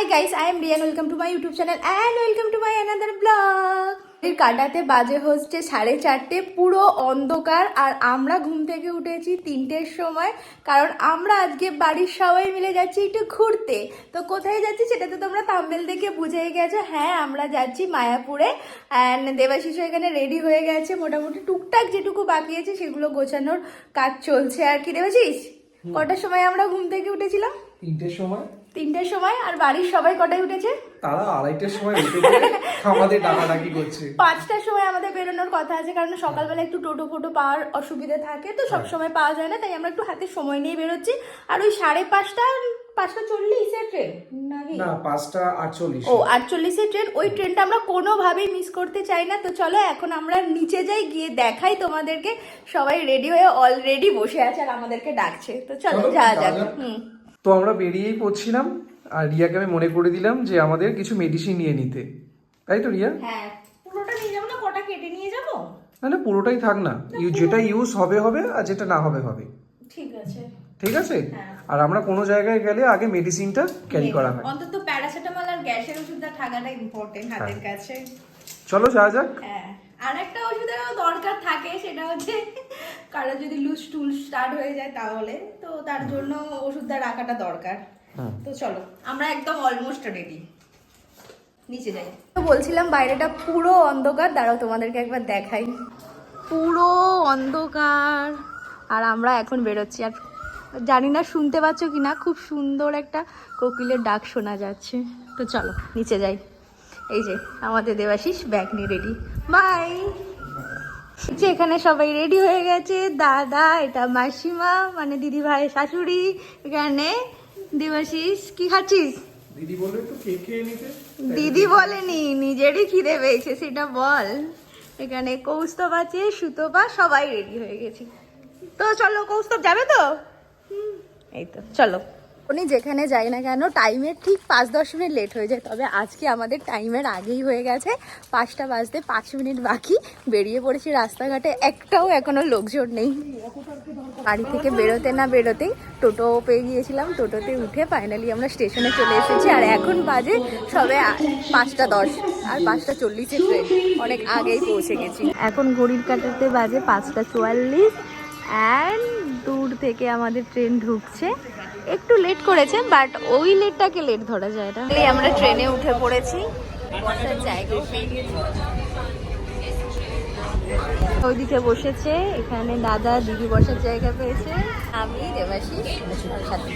Hi guys, I am Riya and welcome to my YouTube channel and welcome to my another vlog. কাটাতে বাজে হচ্ছে 4:30, পুরো অন্ধকার আর আমরা ঘুম থেকে উঠেছি 3টের সময়, কারণ আমরা আজকে বাড়ির সবাই মিলে যাচ্ছি একটু ঘুরতে। তো কোথায় যাচ্ছি সেটা তো তোমরা থাম্বনেল দেখে বুঝেই গেছো। হ্যাঁ, আমরা যাচ্ছি মায়াপুরে অ্যান্ড দেবাশিসও এখানে রেডি হয়ে গেছে। মোটামুটি টুকটাক যেটুকু বাকি আছে সেগুলো গোছানোর কাজ চলছে আর কি। দেবাশিস, কটার সময় আমরা ঘুম থেকে উঠেছিলাম? 3টের সময়। আর বাড়ির সবাই কটায় উঠেছে? তারা 2:30টার সময় উঠে আমাদের ডাকাডাকি করছে। 5টার সময় আমাদের বেরোনোর কথা আছে, কারণ সকালবেলা একটু টোটো ফোটো পাওয়ার অসুবিধা থাকে, তো সব সময় পাওয়া যায় না, তাই আমরা একটু হাতে সময় নিয়ে বেরোচ্ছি। আর ওই 5:30 ট্রেন নাকি? না, 5:48। ও 48 ট্রেন। ওই ট্রেনটা আমরা কোনোভাবেই মিস করতে চাই না। তো চলো এখন আমরা নিচে যাই, গিয়ে দেখাই তোমাদেরকে। সবাই রেডি হয়ে অলরেডি বসে আছে আর আমাদেরকে ডাকছে। তো চলো যাওয়া যাক। তো আমরা বেরিয়েই পড়ছিলাম আর রিয়াকে আমি মনে করে দিলাম যে আমাদের কিছু মেডিসিন নিয়ে নিতে, তাই তো রিয়া? হ্যাঁ, পুরোটা নিয়ে যাবো না, কটা কেটে নিয়ে যাবো? না, পুরোটাই থাক না, যেটা ইউজ হবে হবে আর যেটা না হবে হবে। ঠিক আছে। ঠিক আছে। আর আমরা কোনো জায়গায় গেলে আগে মেডিসিনটা ক্যারি করা হয়। অন্তত প্যারাসিটামল আর গ্যাসের ওষুধটা থাকাটা ইম্পর্টেন্ট হাতের কাছে। চলো যাওয়া যাক। হ্যাঁ, আর একটা ওষুধেরও দরকার থাকে, সেটা হচ্ছে কারো যদি লুজ টুল স্টার্ট হয়ে যায় তাহলে, তো তার জন্য ওষুধটা রাখাটা দরকার। তো চলো, আমরা একদম অলমোস্ট রেডি, নিচে যাই। তো বলছিলাম বাইরেটা পুরো অন্ধকার, দাঁড়াও তোমাদেরকে একবার দেখাই। পুরো অন্ধকার আর আমরা এখন বেরোচ্ছি। আর জানি না শুনতে পাচ্ছ কিনা, খুব সুন্দর একটা কোকিলের ডাক শোনা যাচ্ছে। তো চলো নিচে যাই। এই যে আমাদের দেবাশিস ব্যাগ নিয়ে রেডি। বাই। এখানে সবাই রেডি হয়ে গেছে। দাদা, এটা মাসিমা মানে দিদি ভাই শাশুড়ি। এখানে দেবাশিস, কি খাচ্ছিস? দিদি বললো একটু কেক খেয়ে নিতে। দিদি বলেনি, নিজেরই খিদে পেয়েছে সেটা বল। এখানে কৌস্তব আছে, সুতপা, সবাই রেডি হয়ে গেছি। তো চলো, কৌস্তব যাবে তো? এই তো চলো। উনি যেখানে যাই না কেন টাইমের ঠিক 5-10 মিনিট লেট হয়ে যায়, তবে আজকে আমাদের টাইমের আগেই হয়ে গেছে। 5টা বাজতে 5 মিনিট বাকি। বেরিয়ে পড়েছি রাস্তাঘাটে, একটাও এখনো লোকজন নেই। বাড়ি থেকে বেরোতে না বেরোতেই টোটো পেয়ে গিয়েছিলাম। টোটোতে উঠে ফাইনালি আমরা স্টেশনে চলে এসেছি। আর এখন বাজে সবে 5:10 আর 5:40 ট্রেন, অনেক আগেই পৌঁছে গেছি। এখন ঘড়ির কাঁটাতে বাজে 5:44 অ্যান্ড দূর থেকে আমাদের ট্রেন ঢুকছে। একটু লেট করেছে, বাট ওই লেটটাকে লেট ধরা যায় না। আমরা ট্রেনে উঠে পড়েছি, বসার জায়গাও পেয়ে গেছি। ওইদিকে বসেছে, এখানে দাদা দিদি বসার জায়গা পেয়েছে, আমি দেবাশিস সাথে।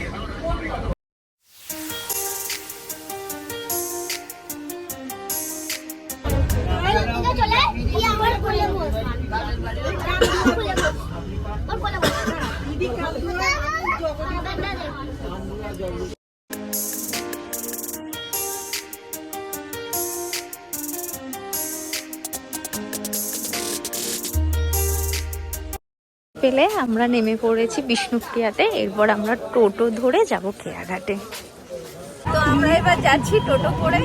পেলে আমরা নেমে পড়েছি বিষ্ণুপ্রিয়াতে। এরপর আমরা টোটো ধরে যাব খেয়াঘাটে। তো আমরা এবার যাচ্ছি টোটো করে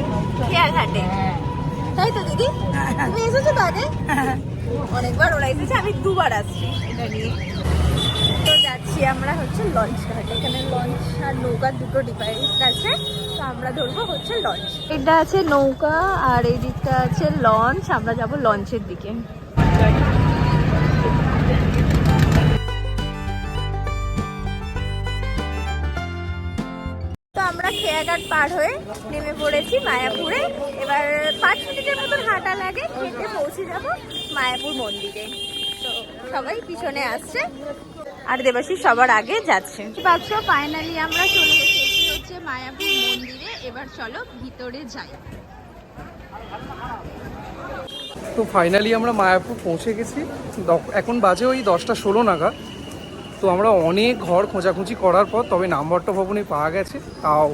খেয়াঘাটে, তাই তো দিদি? তুমি এসেছো তো আগে? অনেকবার ওরা এসেছে, আমি 2বার আসছি এটা নিয়ে। তো যাচ্ছি আমরা হচ্ছে লঞ্চ ঘাটে। এখানে লঞ্চ আর নৌকা দুটো ডিভাইস আছে, তো আমরা ধরবো হচ্ছে লঞ্চ। এটা আছে নৌকা আর এই দিকটা আছে লঞ্চ। আমরা যাব লঞ্চের দিকে। তো আমরা খেয়াঘাট পার হয়ে নেমে পড়েছি মায়াপুরে। এবার 5 মিনিটের মতন হাঁটা লাগে, হেঁটে পৌঁছে যাব মায়াপুর মন্দিরে। তো সবাই পিছনে আসছে আর দেবাশিস সবার আগে যাচ্ছে। পাচ্ছ, ফাইনালি আমরা চলে এসেছি হচ্ছে মায়াপুর মন্দিরে। এবার চলো ভিতরে যাই। তো ফাইনালি আমরা মায়াপুর পৌঁছে গেছি। এখন বাজে ওই 10:16 নাগাদ। তো আমরা অনেক ঘর খোঁজাখুঁজি করার পর তবে নামবট্ট ভবনে পাওয়া গেছে, তাও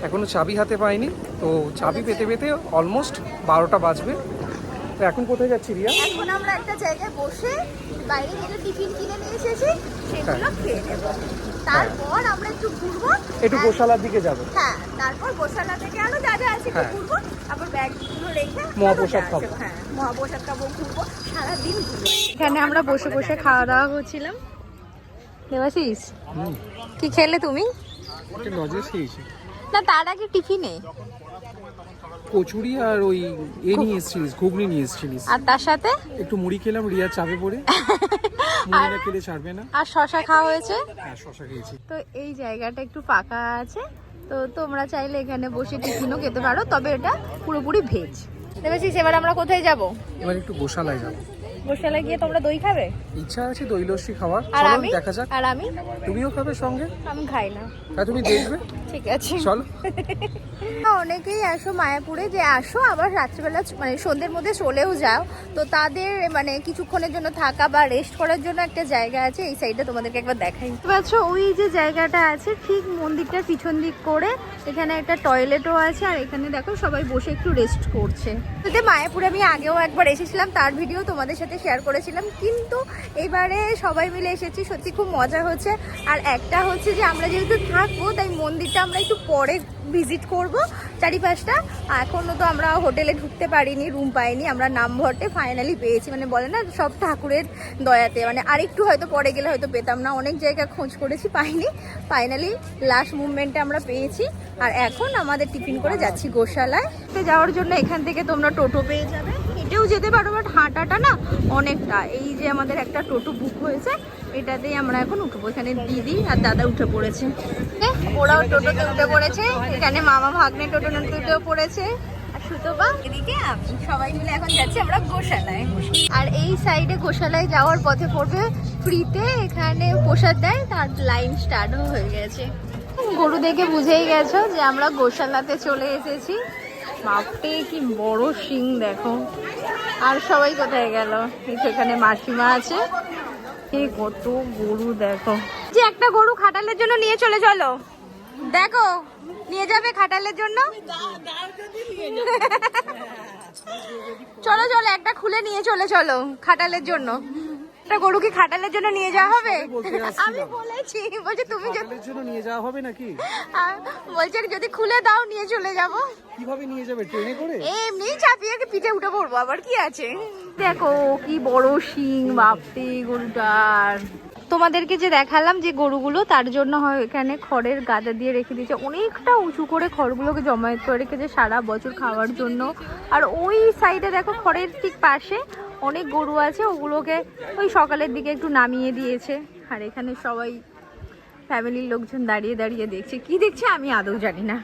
এখনও চাবি হাতে পাইনি। তো চাবি পেতে পেতে অলমোস্ট 12টা বাজবে। তো এখন কোথায় যাচ্ছি রিয়া? এখন আমরা একটা জায়গায় বসে বাইরে গেলে টিফিন কিনে নিয়ে এসেছি, সেগুলো খেয়ে নেব। তারপর আমরা একটু ঘুরবো, একটু গোশালার দিকে যাবো। হ্যাঁ, তারপর গোশালা থেকে আরো যা যা আছে একটু ঘুরবো, তারপর ব্যাগগুলো রেখে মহাপ্রসাদ খাবো। হ্যাঁ, মহাপ্রসাদ খাবো, ঘুরবো, সারাদিন ঘুরবো। এখানে আমরা বসে বসে খাওয়া দাওয়া করছিলাম। দেবাশিস, কি খেলে তুমি? লজে খেয়েছি। না তার আগে টিফিনে কচুরি আর ওই নিয়ে এসেছিলিস, ঘুগনি নিয়ে এসেছিলিস। আর তার সাথে একটু মুড়ি খেলাম, রিয়া চাপে পড়ে। মুড়িটা খেলে ছাড়বে না। আর শশা খাওয়া হয়েছে। হ্যাঁ, শশা খেয়েছি। তো এই জায়গাটা একটু ফাঁকা আছে, তো তোমরা চাইলে এখানে বসে টিফিনও খেতে পারো, তবে এটা পুরোপুরি ভেজ। দেবাশিস, এবার আমরা কোথায় যাব? এবার একটু গোশালায় যাবো। গোশালায় গিয়ে তোমরা দই খাবে? ইচ্ছা আছে দই লস্যি খাওয়ার, আর চলো আমি? দেখা যাক। আর আমি? তুমিও খাবে সঙ্গে? আমি খাই না। তা তুমি দেখবে। ঠিক আছে, চলো। অনেকেই আসো মায়াপুরে, যে আসো আবার রাত্রিবেলা মানে সন্ধ্যের মধ্যে চলেও যাও, তো তাদের মানে কিছুক্ষণের জন্য থাকা বা রেস্ট করার জন্য একটা জায়গা আছে এই সাইডে, তোমাদেরকে একবার দেখাই। আচ্ছা, ওই যে জায়গাটা আছে ঠিক মন্দিরটার পিছন দিক করে, এখানে একটা টয়লেটও আছে, আর এখানে দেখো সবাই বসে একটু রেস্ট করছে। মায়াপুরে আমি আগেও একবার এসেছিলাম, তার ভিডিও তোমাদের সাথে শেয়ার করেছিলাম, কিন্তু এবারে সবাই মিলে এসেছি, সত্যি খুব মজা হচ্ছে। আর একটা হচ্ছে যে আমরা যেহেতু থাকবো, তাই মন্দিরটা আমরা একটু পরে ভিজিট করব চারিপাশটা। এখনও তো আমরা হোটেলে ঢুকতে পারিনি, রুম পাইনি, আমরা নামভট্টে ফাইনালি পেয়েছি। মানে বলে না সব ঠাকুরের দয়াতে, মানে আরেকটু হয়তো পরে গেলে হয়তো পেতাম না, অনেক জায়গায় খোঁজ করেছি পাইনি, ফাইনালি লাস্ট মুভমেন্টে আমরা পেয়েছি। আর এখন আমাদের টিফিন করে যাচ্ছি গোশালায়। যাওয়ার জন্য এখান থেকে তোমরা টোটো পেয়ে যাবে, হেঁটেও যেতে পারো, বাট হাঁটাটা না অনেকটা। এই যে আমাদের একটা টোটো বুক হয়েছে, এটাতেই আমরা এখন উঠবো। এখানে দিদি আর দাদা উঠে পড়েছে, ওরাও টোটোতে উঠে পড়েছে। এখানে মামা ভাগ্নে টোটোতে উঠেও পড়েছে, আর সুতপা এদিকে আমি, সবাই মিলে এখন যাচ্ছি আমরা গোশালায়। আর এই সাইডে গোশালায় যাওয়ার পথে পড়বে ফ্রিতে, এখানে প্রসাদ দেয়, তার লাইন স্টার্টও হয়ে গেছে। গরু দেখে বুঝেই গেছো যে আমরা গোশালাতে চলে এসেছি। বাপরে কি বড় শিং দেখো। আর সবাই কোথায় গেল? এখানে মাসিমা আছে, এই কত গরু দেখো। যে একটা গরু খাটালের জন্য নিয়ে চলে চলো, দেখো নিয়ে যাবে খাটালের জন্য। চলো চলো, একটা খুলে নিয়ে চলে চলো খাটালের জন্য। একটা গরু কি খাটালের জন্য নিয়ে যাওয়া হবে? আমি বলেছি, বলছে তুমি খাটালের জন্য নিয়ে যাওয়া হবে নাকি? বলছে যদি খুলে দাও নিয়ে চলে যাব। কিভাবে নিয়ে যাবে? ট্রেনে করে? এমনি চাপিয়ে পিঠে উঠে পড়বো, আবার কি আছে। দেখো কি বড় শিং, বাপরে গরুটার। তোমাদেরকে যে দেখালাম যে গরুগুলো, তার জন্য হয় এখানে খড়ের গাদা দিয়ে রেখে দিয়েছে, অনেকটা উঁচু করে খড়গুলোকে জমায়েত করে রেখেছে সারা বছর খাওয়ার জন্য। আর ওই সাইডে দেখো খড়ের ঠিক পাশে অনেক গরু আছে, ওগুলোকে ওই সকালের দিকে একটু নামিয়ে দিয়েছে। আর এখানে সবাই ফ্যামিলির লোকজন দাঁড়িয়ে দাঁড়িয়ে দেখছে, কি দেখছে আমি আদৌ জানি না।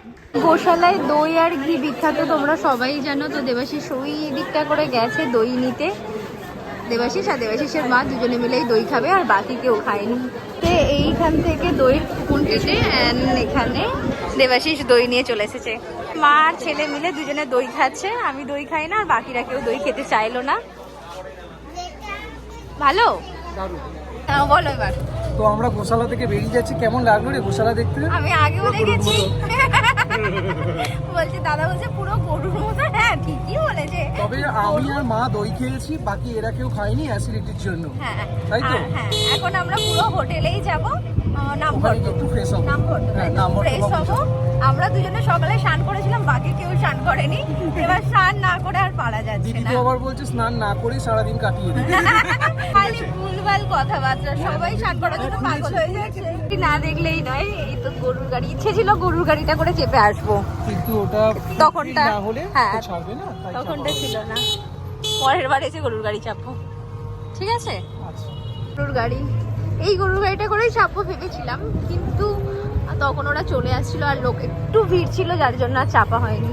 গোশালায় দই আর ঘি বিখ্যাত, তোমরা সবাই জানো। তো দেবাশিস ওই দিকটা করে গেছে দই নিতে, দেবাশিস আর দেবাশিসের মা দুজনে মিলেই দই খাবে, আর বাকি কেউ খায়নি। তো এইখান থেকে দইয়ের কুপন কেটে এখানে দেবাশিস দই নিয়ে চলে এসেছে। মা আর ছেলে মিলে দুজনে দই খাচ্ছে, আমি দই খাই না, আর বাকিরা কেউ দই খেতে চাইলো না। ভালো বলো এবার। তো আমরা গোশালা থেকে বেরিয়ে যাচ্ছি, কেমন লাগলো রে গোশালা দেখতে? আমি আগেও দেখেছি। বলছে দাদা, বলছে পুরো গরুর মতো। হ্যাঁ ঠিকই বলেছে, তবে আমি আর মা দই খেয়েছি, বাকি এরা কেউ খায়নি অ্যাসিডিটির জন্য। হ্যাঁ তাই তো। হ্যাঁ, এখন আমরা পুরো হোটেলেই যাবো, নামভট্ট। একটু ফ্রেশ হবো। ফ্রেশ হবো। আমরা দুজনে সকালে স্নান করেছিলাম, বাকি কেউ স্নান করেনি। এবার স্নান না করে আর পারা যাচ্ছে দিদি না। তো আবার বলছে স্নান না করে সারাদিন কাটিয়ে দিই। খালি ভুলভাল কথাবার্তা, সবাই স্নান করার জন্য পাগল হয়ে যাচ্ছে। না দেখলেই নয়, এই তো গরুর গাড়ি, ইচ্ছে ছিল গরুর গাড়িটা করে চেপে আসবো, কিন্তু ওটা তখনটা না হলে হ্যাঁ ছাড়বে না, তাই তখনটা ছিল না। পরের বার এসে গরুর গাড়ি চাপবো, ঠিক আছে? আচ্ছা। গরুর গাড়ি, এই গরুর গাড়িটা করেই চাপবো ভেবেছিলাম, কিন্তু তখন ওরা চলে আসছিল আর লোক একটু ভিড় ছিল, যার জন্য আর চাপা হয়নি।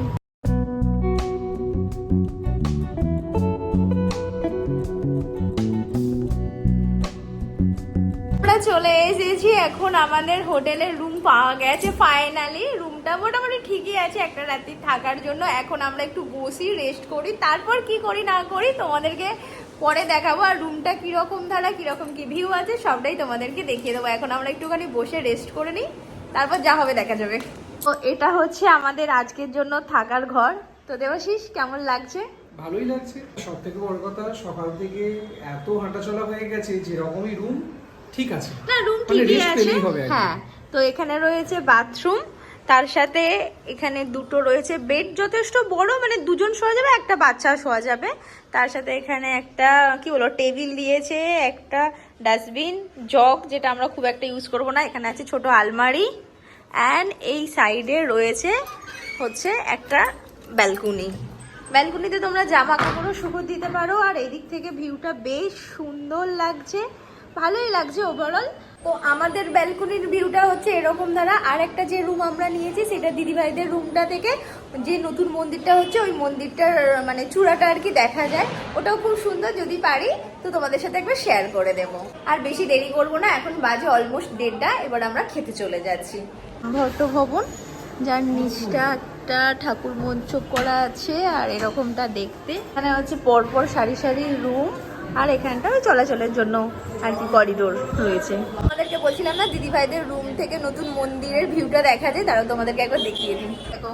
আমরা চলে এসেছি, এখন আমাদের হোটেলের রুম পাওয়া গেছে ফাইনালি। রুমটা মোটামুটি ঠিকই আছে একটা রাত্রি থাকার জন্য। এখন আমরা একটু বসি, রেস্ট করি, তারপর কি করি না করি তোমাদেরকে পরে দেখাবো। আর রুমটা কিরকম ধারা, কিরকম কি ভিউ আছে সবটাই তোমাদেরকে দেখিয়ে দেবো। এখন আমরা একটুখানি বসে রেস্ট করে নিই, তারপর যা হবে দেখা যাবে। তো এটা হচ্ছে আমাদের আজকের জন্য থাকার ঘর। তো দেবাশিস কেমন লাগছে? ভালোই লাগছে। সব থেকে বড় কথা, সকাল থেকে এত হাঁটাচলা হয়ে গেছে, যেরকমই রুম ঠিক আছে না, রুম ঠিকই আছে। হ্যাঁ, তো এখানে রয়েছে বাথরুম, তার সাথে এখানে দুটো রয়েছে বেড, যথেষ্ট বড়, মানে দুজন শোয়া যাবে, একটা বাচ্চা শোয়া যাবে। তার সাথে এখানে একটা কি বলো টেবিল দিয়েছে, একটা ডাস্টবিন, জগ যেটা আমরা খুব একটা ইউজ করব না। এখানে আছে ছোট আলমারি, অ্যান্ড এই সাইডে রয়েছে হচ্ছে একটা ব্যালকনি। ব্যালকনিতে তোমরা জামা কাপড়ও শুকো দিতে পারো। আর এদিক থেকে ভিউটা বেশ সুন্দর লাগছে, ভালোই লাগছে ওভারঅল। তো আমাদের ব্যালকনির ভিউটা হচ্ছে এরকম দ্বারা। আর একটা যে রুম আমরা নিয়েছি সেটা দিদিভাইদের রুমটা থেকে যে নতুন মন্দিরটা হচ্ছে ওই মন্দিরটার মানে চূড়াটা আর কি দেখা যায়। ওটাও খুব সুন্দর, যদি পারি তো তোমাদের সাথে একবার শেয়ার করে দেবো। আর বেশি দেরি করবো না, এখন বাজে অলমোস্ট 1:30। এবার আমরা খেতে চলে যাচ্ছি। ভট্ট ভবন, যার নিচটা একটা ঠাকুর মঞ্চ করা আছে আর এরকমটা দেখতে। এখানে হচ্ছে পরপর সারি সারি রুম, আর এখানটা ওই চলাচলের জন্য আর কি করিডোর রয়েছে। তোমাদেরকে বলছিলাম না দিদিভাইদের রুম থেকে নতুন মন্দিরের ভিউটা দেখা যায়, তারা তোমাদেরকে একবার দেখিয়ে দিন। দেখো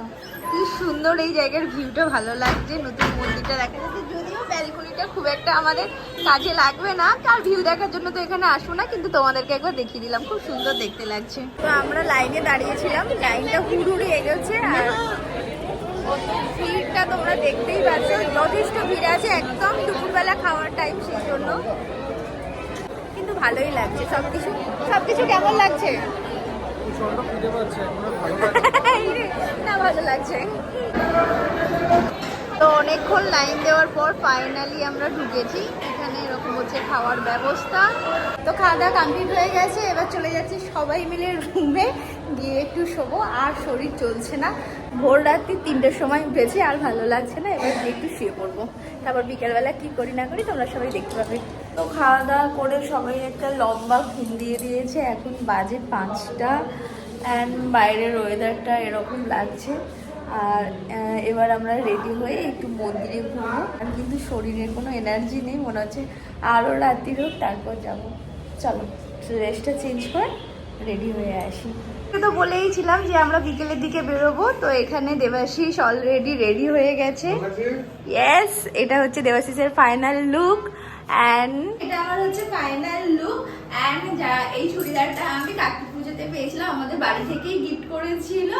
কি সুন্দর এই জায়গার ভিউটা, ভালো লাগছে। নতুন মন্দিরটা দেখা যাচ্ছে, যদিও ব্যালকনিটা খুব একটা আমাদের কাজে লাগবে না, তার ভিউ দেখার জন্য তো এখানে আসবো না, কিন্তু তোমাদেরকে একবার দেখিয়ে দিলাম, খুব সুন্দর দেখতে লাগছে। তো আমরা লাইনে দাঁড়িয়েছিলাম, লাইনটা হুড়ুড়ি এগোচ্ছে আর ভিড়টা তোমরা দেখতেই পাচ্ছ, যথেষ্ট ভিড় আছে। একদম দুপুরবেলা খাওয়ার টাইম, সেই জন্য কিন্তু ভালোই লাগছে সবকিছু। সবকিছু কেমন লাগছে? না, ভালো লাগছে। তো অনেকক্ষণ লাইন দেওয়ার পর ফাইনালি আমরা ঢুকেছি। এখানে এরকম হচ্ছে খাওয়ার ব্যবস্থা। তো খাওয়া দাওয়া কমপ্লিট হয়ে গেছে, এবার চলে যাচ্ছি সবাই মিলে রুমে গিয়ে একটু শোবো। আর শরীর চলছে না, ভোর রাত্রি 3টের সময় উঠেছি, আর ভালো লাগছে না। এবার গিয়ে একটু শুয়ে পড়বো, তারপর বিকেলবেলা কি করি না করি তোমরা সবাই দেখতে পাবে। তো খাওয়া দাওয়া করে সবাই একটা লম্বা ঘুম দিয়ে দিয়েছে। এখন বাজে 5টা অ্যান্ড বাইরের ওয়েদারটা এরকম লাগছে। আর এবার আমরা রেডি হয়ে একটু মন্দিরে ঘুরবো। আর কিন্তু শরীরে কোনো এনার্জি নেই, মনে হচ্ছে আরও রাত্রি হোক তারপর যাবো। চলো ড্রেসটা চেঞ্জ করে রেডি হয়ে আসি। তো বলেইছিলাম যে আমরা বিকেলের দিকে বেরোবো। তো এখানে দেবাশিস অলরেডি রেডি হয়ে গেছে। ইয়েস, এটা হচ্ছে দেবাশিসের ফাইনাল লুক। অ্যান্ড এটা আমার হচ্ছে ফাইনাল লুক। অ্যান্ড এই চুড়িদারটা আমি কাকি পুজোতে পেয়েছিলাম, আমাদের বাড়ি থেকেই গিফট করেছিল।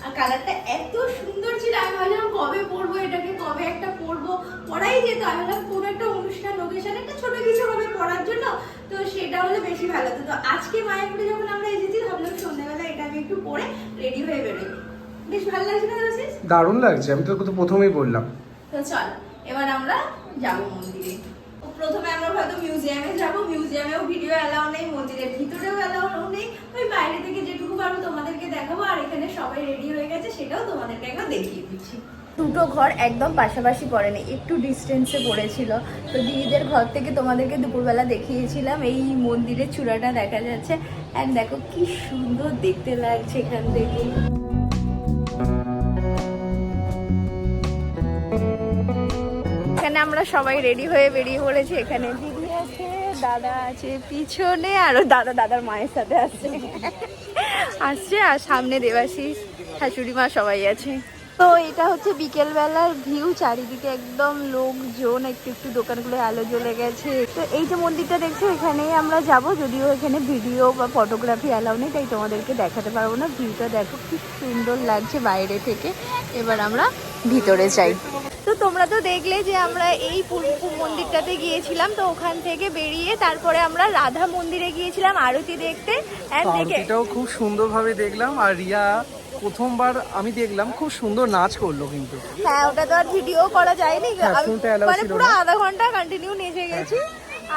আর কালারটা এত সুন্দর ছিল, আমি ভাবলাম কবে পরবো এটাকে, কবে একটা পরবো। পরাই যেত, আমি ভাবলাম কোনো একটা অনুষ্ঠান লোকেশন একটা ছোট কিছু হবে পরার জন্য, তো সেটা হলে বেশি ভালো হতো। তো আজকে মায়াপুরে যখন আমরা এসেছি ভাবলাম সন্ধ্যাবেলা এটা আমি একটু পরে রেডি হয়ে বেরোই। বেশ ভালো লাগছে না দেবাশিস? দারুণ লাগছে, আমি তো প্রথমেই বললাম। তো চল এবার আমরা যাবো মন্দিরে। প্রথমে আমরা হয়তো মিউজিয়ামে যাবো, মিউজিয়ামেও ভিডিও অ্যালাউ নেই, মন্দিরের ভিতরেও অ্যালাউ নেই। ওই বাইরে থেকে যেটুকু পারবো তোমাদেরকে দেখাবো। আর এখানে সবাই রেডি হয়ে গেছে, সেটাও তোমাদেরকে একবার দেখিয়ে দিচ্ছি। দুটো ঘর একদম পাশাপাশি পড়েনি, একটু ডিস্টেন্সে পড়েছিল। তো দিদিদের ঘর থেকে তোমাদেরকে দুপুরবেলা দেখিয়েছিলাম, এই মন্দিরের চূড়াটা দেখা যাচ্ছে। অ্যান্ড দেখো কি সুন্দর দেখতে লাগছে এখান থেকে। এখানে আমরা সবাই রেডি হয়ে বেরিয়ে পড়েছি। এখানে দিদি আছে, দাদা আছে পিছনে, আর দাদার মায়ের সাথে আসছে আর সামনে দেবাশিস, শাশুড়ি মা সবাই আছে। তো এটা হচ্ছে বিকেল বেলার ভিউ, চারিদিকে একদম লোকজন, একটু একটু দোকানগুলো আলো জ্বলে গেছে। তো এই যে মন্দিরটা দেখছো, এখানেই আমরা যাব, যদিও এখানে ভিডিও বা ফটোগ্রাফি অ্যালাউ নেই, তাই তোমাদেরকে দেখাতে পারবো না। ভিউটা দেখো কি সুন্দর লাগছে বাইরে থেকে। এবার আমরা ভিতরে যাই। তো তোমরা তো দেখলে যে আমরা এই মন্দিরটাতে গিয়েছিলাম। তো ওখান থেকে বেরিয়ে তারপরে আমরা রাধা মন্দিরে গিয়েছিলাম আরতি দেখতে। আরতিটাও খুব সুন্দরভাবে দেখলাম। আর রিয়া প্রথমবার আমি দেখলাম, খুব সুন্দর নাচ করলো। কিন্তু হ্যাঁ, ওটা তো আর ভিডিও করা যায়নি, মানে পুরো আধা ঘন্টা কন্টিনিউ নেচে গেছি।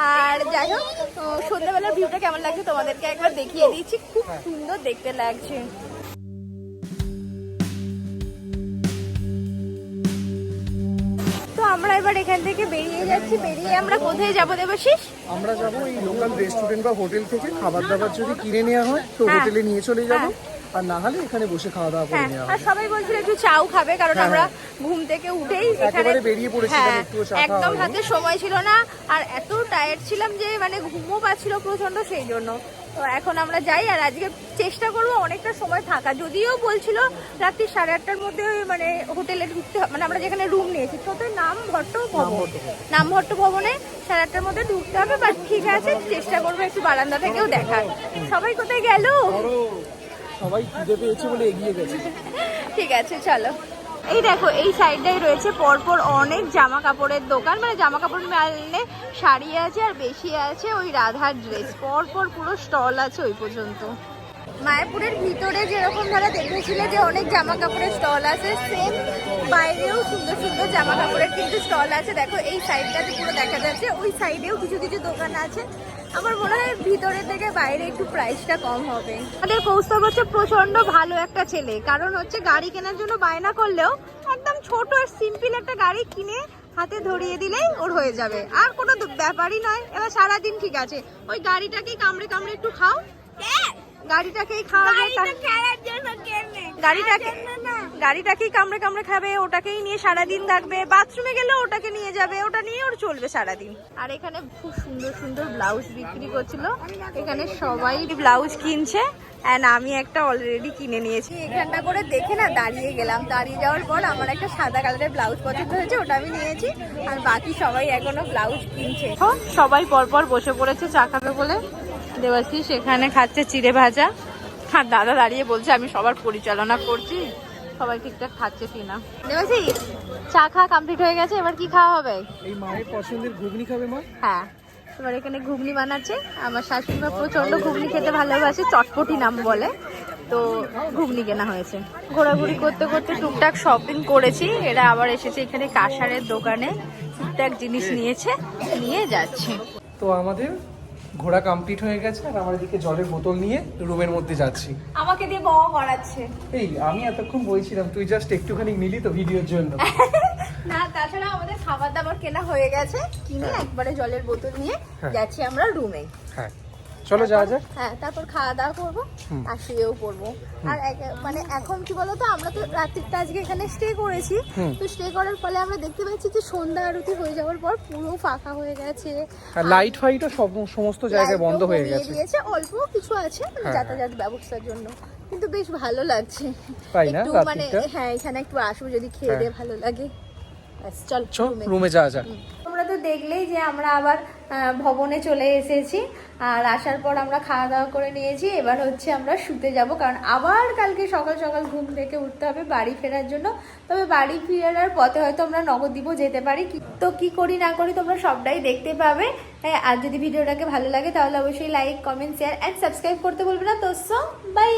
আর যাই হোক, সন্ধ্যাবেলার ভিউটা কেমন লাগছে তোমাদেরকে একবার দেখিয়ে দিচ্ছি, খুব সুন্দর দেখতে লাগছে। আমরা এবার এখান থেকে বেরিয়ে যাচ্ছি। বেরিয়ে আমরা কোথায় যাবো দেবাশিস? আমরা যাবো এই লোকাল রেস্টুরেন্ট বা হোটেল থেকে খাবার দাবার যদি কিনে নেওয়া হয় তো হোটেলে নিয়ে চলে যাবো, আর না হলে এখানে বসে খাওয়া দাওয়া করে নেওয়া হবে। আর সবাই বলছিল একটু চাও খাবে, কারণ আমরা ঘুম থেকে উঠেই একেবারে বেরিয়ে পড়েছিলাম, একটু চা খাওয়া একদম হাতে সময় ছিল না। আর এত টায়ার্ড ছিলাম যে মানে ঘুমও পাচ্ছিল প্রচন্ড, সেই জন্য। তো এখন আমরা যাই, আর আজকে চেষ্টা করবো অনেকটা সময় থাকা। যদিও বলছিল রাত্রি 8:30টার মধ্যে মানে হোটেলে ঢুকতে হবে, মানে আমরা যেখানে রুম নিয়েছি ছোটো নামভট্ট ভবনে 8:30টার মধ্যে ঢুকতে হবে। বাট ঠিক আছে, চেষ্টা করবো একটু বারান্দা থেকেও দেখার। সবাই কোথায় গেল? সবাই খিদে পেয়েছে বলে এগিয়ে গেছে। ঠিক আছে চলো। এই দেখো এই সাইডটাই রয়েছে পরপর অনেক জামা কাপড়ের দোকান, মানে জামা কাপড় মানে শাড়ি আছে, আর বেশি আছে ওই রাধার ড্রেস। পরপর পুরো স্টল আছে ওই পর্যন্ত। মায়াপুরের ভিতরে যেরকম ধরা দেখেছিলে যে অনেক জামা কাপড়ের স্টল আছে, সেম বাইরেও সুন্দর সুন্দর জামা কাপড়ের কিন্তু স্টল আছে। দেখো এই সাইডটাতে পুরো দেখা যাচ্ছে, ওই সাইডেও কিছু কিছু দোকান আছে। আমার মনে হয় ভিতরে থেকে বাইরে একটু প্রাইসটা কম হবে। আমাদের কৌস্তব হচ্ছে প্রচন্ড ভালো একটা ছেলে, কারণ হচ্ছে গাড়ি কেনার জন্য বায়না করলেও একদম ছোট আর সিম্পল একটা গাড়ি কিনে হাতে ধরিয়ে দিলেই ওর হয়ে যাবে, আর কোনো ব্যাপারই নয়। এবার সারাদিন ঠিক আছে, ওই গাড়িটাকেই কামড়ে কামড়ে একটু খাও, গাড়িটাকেই খাওয়াবে, গাড়িটাকেই কামড়ে কামড়ে খাবে, ওটাকেই নিয়ে সারাদিন থাকবে, বাথরুমে গেলে ওটাকে নিয়ে যাবে, ওটা নিয়ে ওর চলবে সারাদিন। আর এখানে খুব সুন্দর সুন্দর ব্লাউজ বিক্রি করছিল, এখানে সবাই ব্লাউজ কিনছে, অ্যান্ড আমি একটা অলরেডি কিনে নিয়েছি। এখানটা করে দেখে না দাঁড়িয়ে গেলাম, দাঁড়িয়ে যাওয়ার পর আমার একটা সাদা কালারের ব্লাউজ পছন্দ হয়েছে, ওটা আমি নিয়েছি। আর বাকি সবাই এখনো ব্লাউজ কিনছে। সবাই পরপর বসে পড়েছে চা খাবে বলে। দেবাশিস এখানে খাচ্ছে চিড়ে ভাজা, আর দাদা দাঁড়িয়ে বলছে আমি সবার পরিচালনা করছি, সবাই ঠিকঠাক খাচ্ছে কিনা। দেবাশিস চা খাওয়া কমপ্লিট হয়ে গেছে, এবার কি খাওয়া হবে? এই মায়ের পছন্দের ঘুগনি খাবে মা? হ্যাঁ, এবার এখানে ঘুগনি বানাচ্ছে। আমার শাশুড়ি মা প্রচন্ড ঘুগনি খেতে ভালোবাসে, চটপটি নাম বলে, তো ঘুগনি কেনা হয়েছে। ঘোরাঘুরি করতে করতে টুকটাক শপিং করেছি। এরা আবার এসেছে এখানে কাঁসারের দোকানে, টুকটাক জিনিস নিয়েছে, নিয়ে যাচ্ছে। তো আমাদের ঘোরা কমপ্লিট হয়ে গেছে, আর আমার এদিকে জলের বোতল নিয়ে রুমের মধ্যে যাচ্ছি। আমাকে দিয়ে বওয়া করাচ্ছে। এই আমি এতক্ষণ বলছিলাম, তুই জাস্ট একটুখানি নিলি তো ভিডিওর জন্য। না, তাছাড়া আমাদের খাবার দাবার কেনা হয়ে গেছে, কিনে একবারে জলের বোতল নিয়ে যাচ্ছি আমরা রুমে। হ্যাঁ চলো যাওয়া যাক। হ্যাঁ, তারপর খাওয়া দাওয়া করবো আর শুয়েও পড়বো। আর মানে এখন কি বলতো, আমরা তো রাত্রিটা আজকে এখানে স্টে করেছি, তো স্টে করার ফলে আমরা দেখতে পাচ্ছি যে সন্ধ্যা আরতি হয়ে যাওয়ার পর পুরো ফাঁকা হয়ে গেছে, আর লাইট ফাইটও সমস্ত জায়গায় বন্ধ হয়ে গেছে। অল্প কিছু আছে মানে যাতায়াত ব্যবস্থার জন্য, কিন্তু বেশ ভালো লাগছে। তাই না? একটু মানে হ্যাঁ, এখানে একটু আসবো যদি খেয়ে দিয়ে ভালো লাগে। চল রুমে যাওয়া যাক। তোমরা তো দেখলেই যে আমরা আবার ভবনে চলে এসেছি, আর আসার পর আমরা খাওয়া দাওয়া করে নিয়েছি। এবার হচ্ছে আমরা শুতে যাব, কারণ আবার কালকে সকাল সকাল ঘুম থেকে উঠতে হবে বাড়ি ফেরার জন্য। তবে বাড়ি ফেরার পথে হয়তো আমরা নবদ্বীপও যেতে পারি, তো কি করি না করি তোমরা সবটাই দেখতে পাবে। আর যদি ভিডিওটাকে ভালো লাগে তাহলে অবশ্যই like, comment, share and subscribe করতে বলবে না। তো সো বাই।